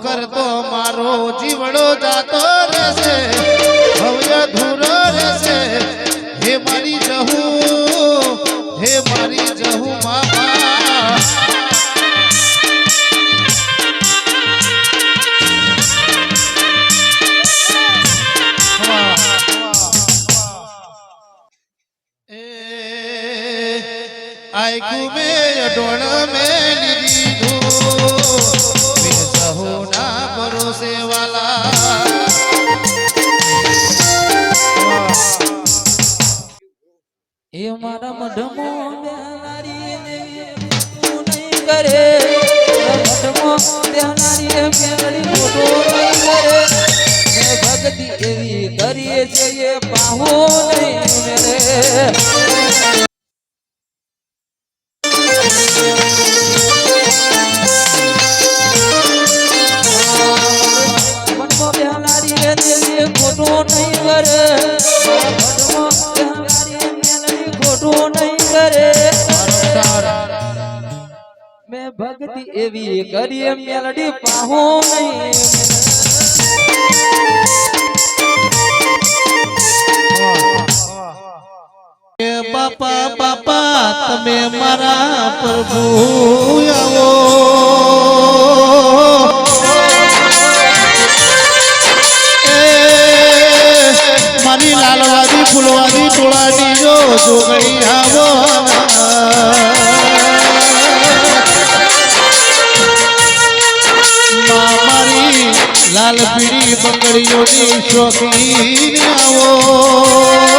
કરતો મારો જીવડો જાતો રહેશે ભવ્ય ધૂરો રહેશે હે મારી જહુ મામા આયકુ મે ડોળ મે લીધું ભરોસે વાલા એ મારા મઢમો બેનારી તું નહીં કરે મઢમો બેનારી મેલડી મોટો નહીં કરે મે ભક્તિ એવી કરીએ છે એ પાહો નહીં મેરે मैं भक्ति एवी करिए मेलडी पाहू नहीं बापा बापा तमे मारा प्रभु आवो मारी लालवादी फुलवादी टोळानी जो जोगई आवो मारी लाल पीड़ी बंगड़ियों नी शौकीन आवो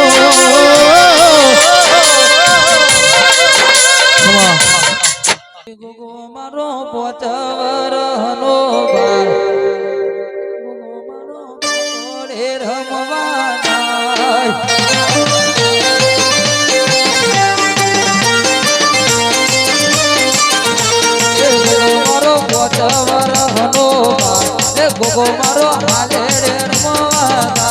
गोगो मारो पोचवर हनो बार गोगो मारो पोरे रमवाना गोगो मारो पोचवर हनो बार गोगो मारो हाले रे रमवाना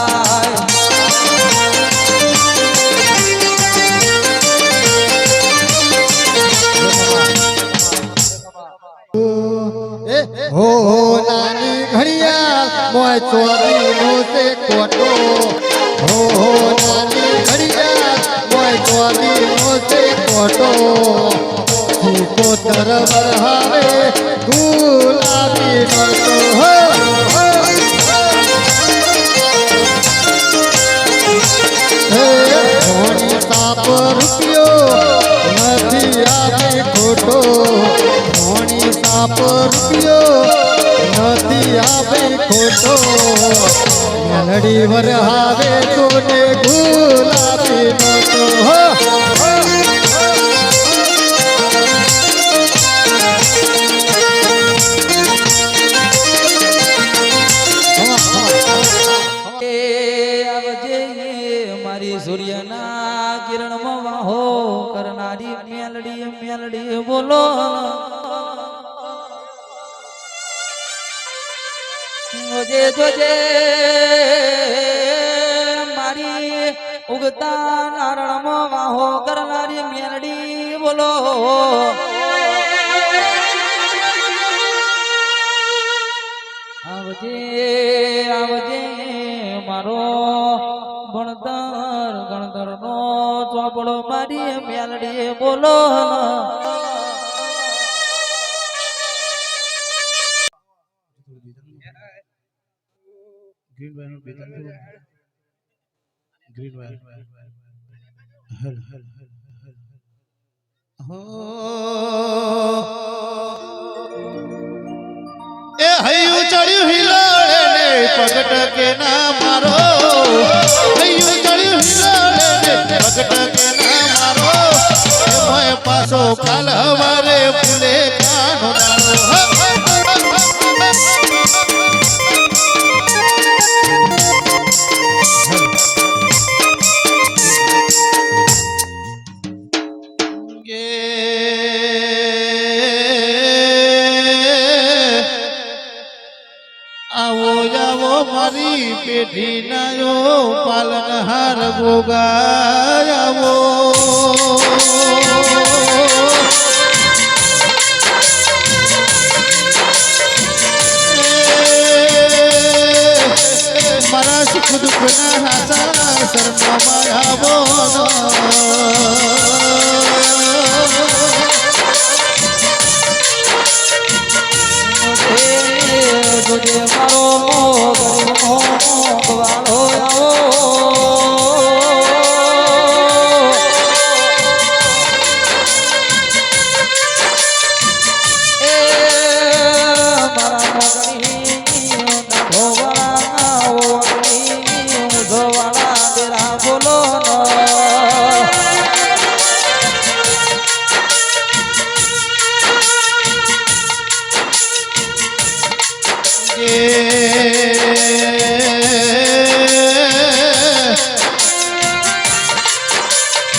हो नानी घड़िया मोय चोरी नो से कोटो हो नानी घड़िया मोय चोरी नो से कोटो को दरबार हावे गुलाबी नो तो हो धोनी साप रुपियो नदी आवे खोटो धोनी साप रुपियो नदी आवे खोटो मेलडी वर हावे तोने गुलाबी नो तो हो सूर्यना किरण हो करनारी मेलडी मेलडी बोलो जोजे जोजे मारी उगता नारण हो करनारी मेलडी बोलो आवजे आवजे मारो भणतर गणतर नो ચોપડો મારી મેલડી બોલો ग्रीन वायर बेतन ग्रीन वायर हल हल हो ए हयू चढ़ी हिलाड़े ने पगट के ना मारो हयू चढ़ी हिलाड़े ने पगट के ना मारो मैं पासो काल हमारे फूले कानो डालो आवो जावो मारी મારી પેઢી નાયો પાલનહાર ગોગાયાવો મારા સુખ દુઃખના હાસા શરણમાં આવો तुझे मारो गवालो आओ ए मारा मोगनी धोवाला ओगनी धोवाला तेरा बोलो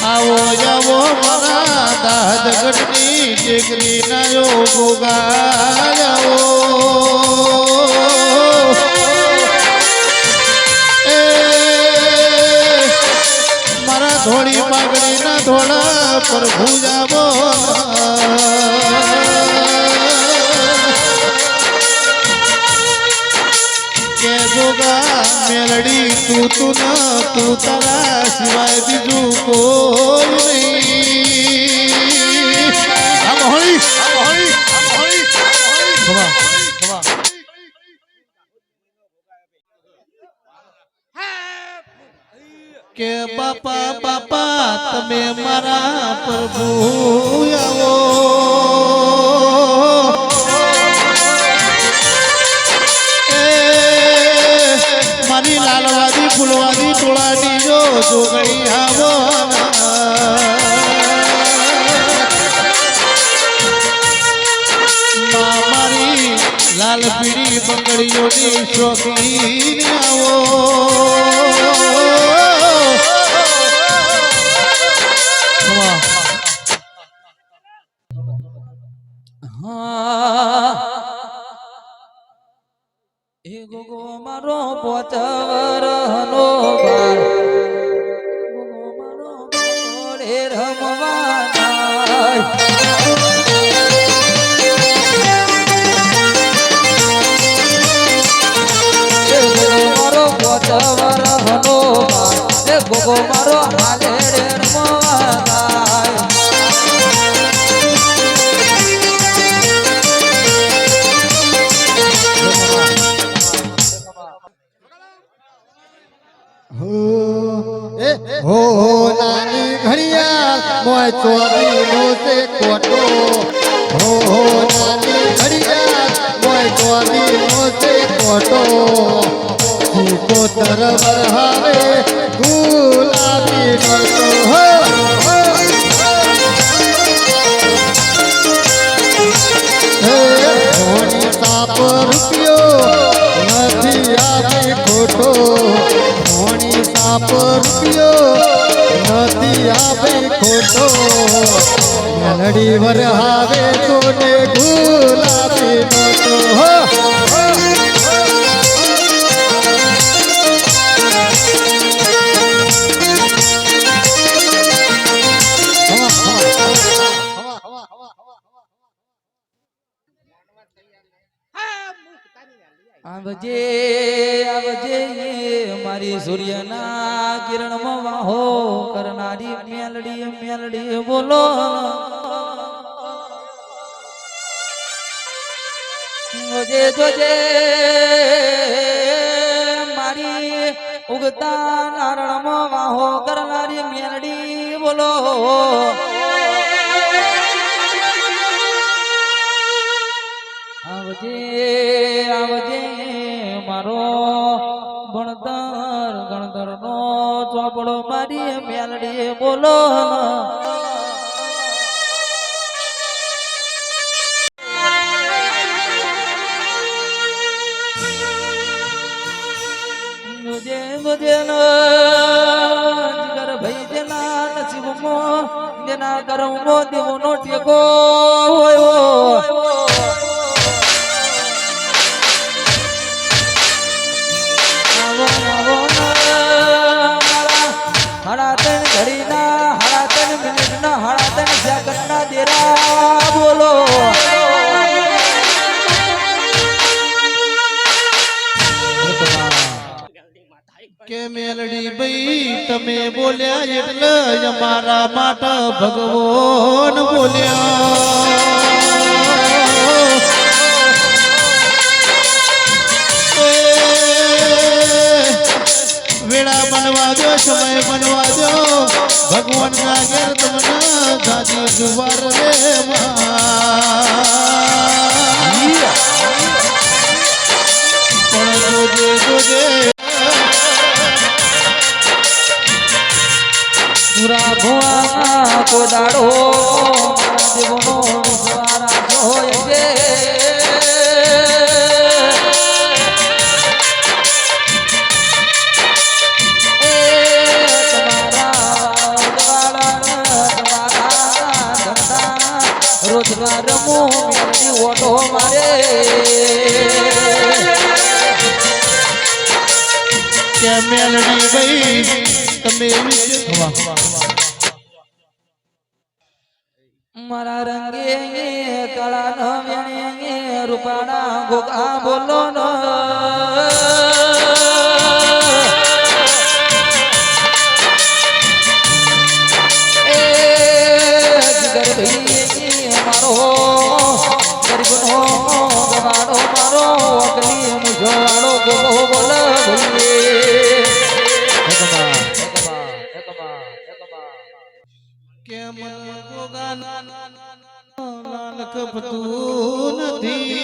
આવો જાવો મારા દાદ ગઢની ટેકરી નાયો ગોગાયાવો એ મારા ધોળી પાઘડીના ધોળા પ્રભુ જાવો કે ગોગા મેલડી તું તારા સિવાય બીજું કોઈ નહીં આમ હોળી કે બાપા બાપા તમે મારા પ્રભુ આવો મારી લાલવાદી ફૂલવાદી ટોળાની જો જોગણી આવો મારી લાલ પીળી બંગડીઓની શોખીન આવો એ ગોગો મારો પોચવરનો બાર ગોગો મારો ઘોડે રમવાના એ ગોગો મારો પોચવરનો બાર એ ગોગો મારો હાલે રમવાના હો નાની ઘડિયાળ મોય ચોરી નો છે કોટો હો નાની ઘડિયાળ મોય ચોરી નો છે કોટો ચીકો તરવર હવે ગુલાબી નો તો હો ધોની સાપ રૂપિયો નથી આવી ખોટો ધોની સાપ રૂપિયો નથી આવી ખોટો મેલડી વર આવે તોને ગુલાબી નતો હો આવજે આવજે મારી સૂર્યના કિરણમાં વાહો કરનારી મેલડી મેલડી બોલો જોજે જોજે મારી ઉગતા નારણમાં વાહો કરનારી મેલડી બોલો આવજે આવજે મારો ભણતર ગણતર નો ચોપડો મારી મેલડી બોલો મુજે મુજે નો જીગર ભાઈ જેના નસીબમાં જેના કરમો દેવનો ટેકો હોય હાડા ત્રણ ઘડીના હાડા ત્રણ મિનિટના હાડા ત્રણ સેકન્ડના દેરા બોલો કે મેલડી ભાઈ તમે બોલ્યા એટલે અમારા માટે ભગવાન બોલ્યા વેળા બનવા દો સમય બનવા દો ભગવાન ના ઘેર તમને ગાજી જુવાર રે પણ જોજે જોજે પૂરા ભુઆમાં કોદાડો મારા દેવનો વિશ્વારા જોય છે રોજગાર મોટી ઓટો મારે કે મેલડી ભાઈ તમે મારા રંગે કળા ન વેણે રૂપાના ગોગા બોલો ન એ જીગર ભાઈ મારો ગરીબનો ગવાડો મારો અકલી મુજો વાળો ગોગો બોલ કે મન ગોગા નાનક પતું નથી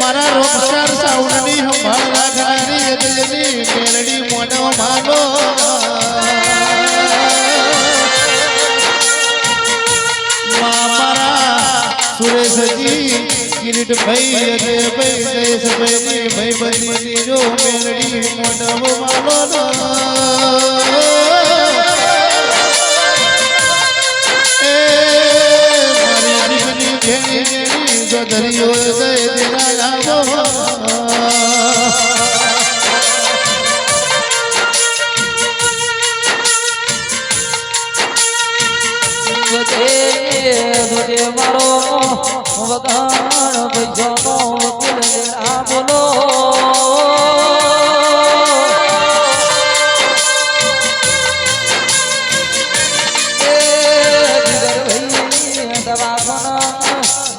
મારા રોકસાર સાઉન્ડની સંભાળ રાખનારી યજની મેલડી મોઢો માનો મારા સુરેશજી કિરીટ ભાઈ અજય ભાઈ જયેશભાઈ ભાઈ બની જો મેલડી મોઢો માનો મારી દીકરી ઘેરી જો ધર્યો જય દેરા આવો જોજે મારો વગાણ ભજનો વકીલ દેરા બોલો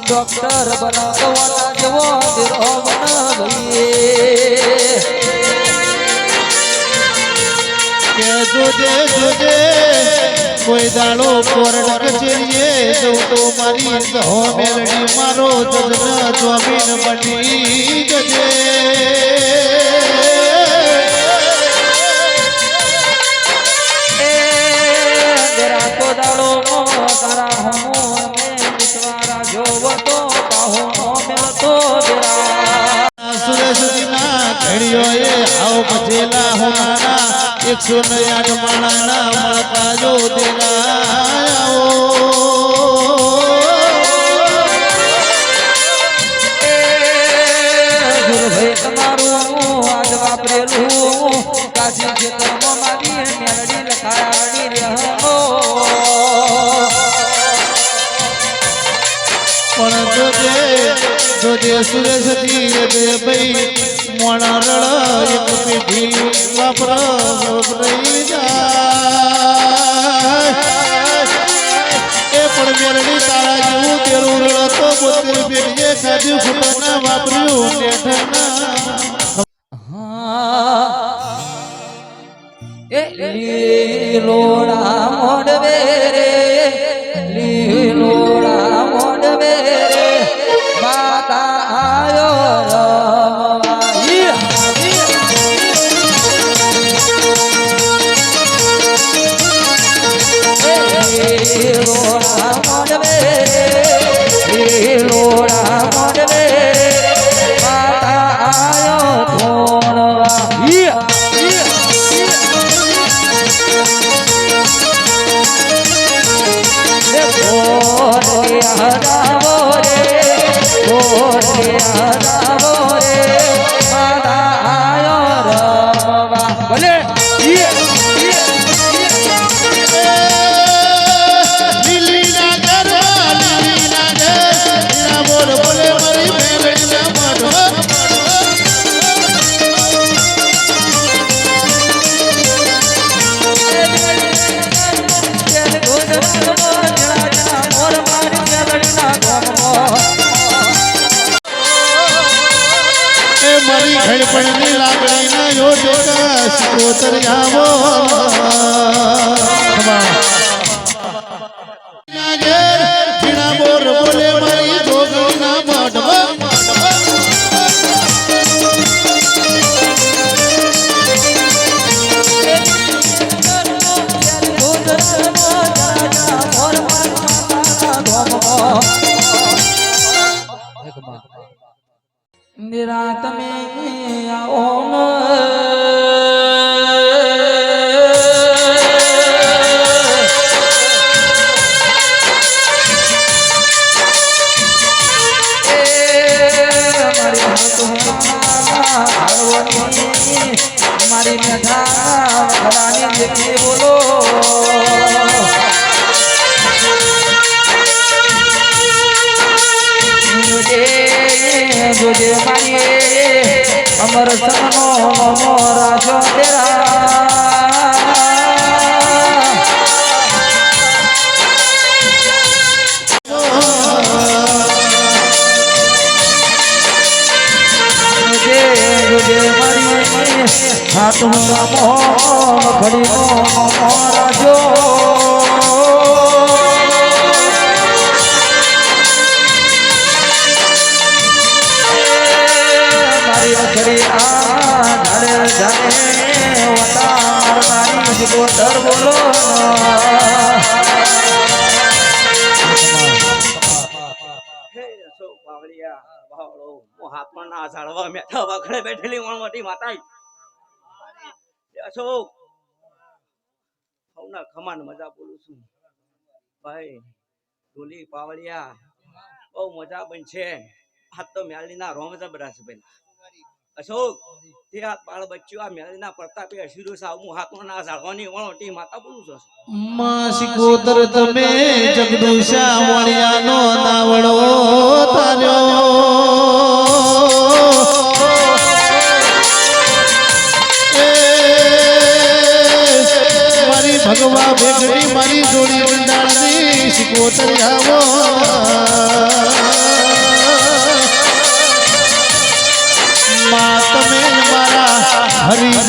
ડોક્ટર બનાવવાના જેવો દેરો બનાવીએ કે જોજે જોજે કોઈ દાડો કોર્ટ કચેરીએ જઉં તો મારી હો મેલડી મારો જજના જમીન બની જજે દેરા તો દાડો તારા હમો વિશ્વારા જોવો તો પાહો મેલતો દેરા સુરેશજીના ઘડીઓએ આવ બજેલા હોનાના 108 માળાના મળતા જો દેરા આવો ગુરુભાઈ તમારું આજ વાપરેલું કાશી ખેતરમાં મારી મેલડી લખાડી રહ્યો પણ જોજે સુરેશજી રે ભાઈ મોણા રળ એક પેઢી વાપરી જાય એ પણ મેરડી તારા જેવું તેરું રળ તો 72 પેઢીએ ખાધું ફૂટના વાપર્યું એ લીલોડા મોડવે રે લીલોડા મોડવે રે માતા આયો લીલોડા મોડવે લીલોડા મોડવે માતા આયો ધોણવા હરાવો રે હળપણની લાગણીના યોજકા સિકોતર આવો નાગેર જીણા બોર બોલે મારી જોગીના મોઢમાં નિરાત में आओ મારી મેધા ખડાની જેવી બોલો જોજે મારી અમર સનનો રાજો તેરા જોજે મારી હાથમાં મોહ ઘડીનો રાજો खड़ी धड़े धड़े वतार नारी जिको डर बोलो હાથ પણ ના સાળવા મેઠા વખડે બેઠેલી વણવટી માતા અશોક હવના ખમાન મજા બોલું છું ભાઈ ઢોલી પાવડિયા બહુ મજા બનશે હાથ તો મેળીના રોમ જબરા છે પેલા અશોક તે હાથ બાળ બચ્ચું આ મેળીના પ્રતાપે અશીરો સાવમું હાથમાં ના સાળવાની વણવટી માતા બોલું છું માં સિકોતર તમે જગદુશા વણિયાનો નાવડો તાર્યો મારી ભગવા ભેગડી મારી જોડી મંડાળની સિકોતર આવો માં તમે મારા હરિજી